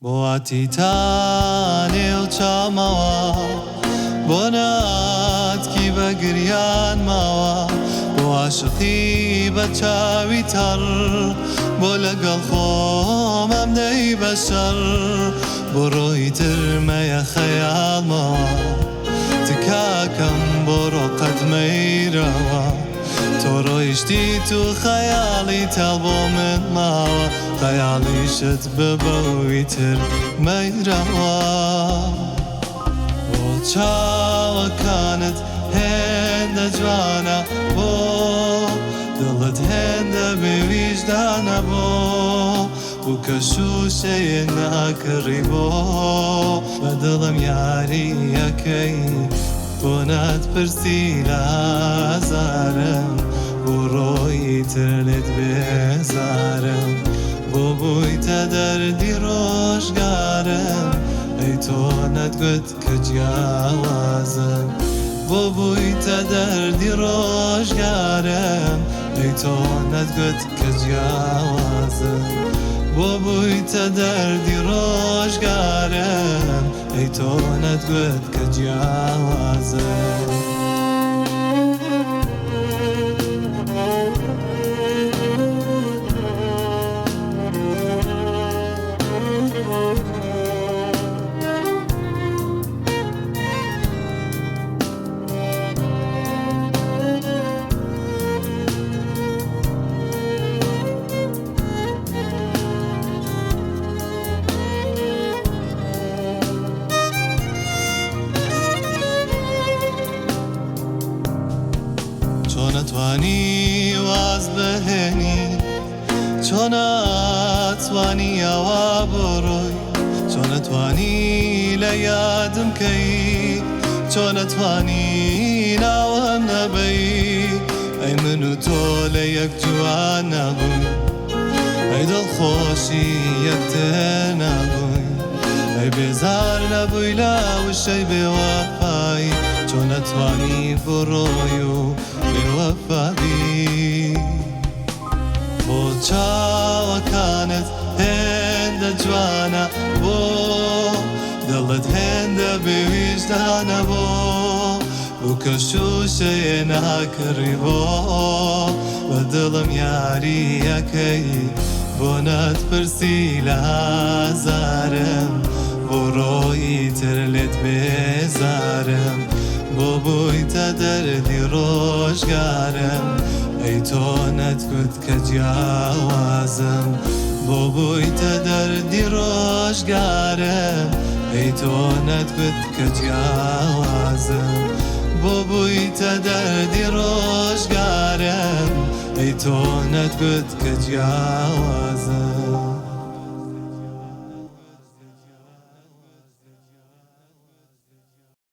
بواتی تانی و چاموا بونات کی بگریان ماوا بو عاشقی بچاوی تر بو لگل خومم دی بشر بو روی ترمی خیال ماوا تکاکم برو قدمی روا تو رویشتی تو خیالی طلبو من ماوا خیالی شد ببوی ترمی روا و چاوا كانت هند جوانا بو دلت هند بوجدانا بو كشوشي ناكري بو بدلم ياري يكي بونات برسيلا زارم بو روي ترلت بزارم بو بوي تدردي روشگارم ای تو ندگت کجیازم بو بوی تا دردی روشگارم ای تو ندگت کجیازم بو بوی تا دردی روشگارم ای تو ندگت کجیازم چون توانی واز بهنی چون توانی آوا بروی چون توانی لیادم کی چون توانی ناوهم نبی ای منو تو لیک جوان نبوی ای دل خوشی یک ده نبوی ای بیزار نبوی لاوشی بوفایی چون توانی برویو بوفایی بو چاوا كانت هند جوانا بو دلت هند بوجدانا بو كشوشي ناكري بو بدلم ياري يكي بونات برسيلا زارم بو روي ترلت بزارم بو بوی تا دردی روشگارم ای تو ندگت کجیازم بو بوی تا دردی روشگارم ای تو ندگت کجیازم بو بوی تا دردی روشگارم ای تو ندگت کجیازم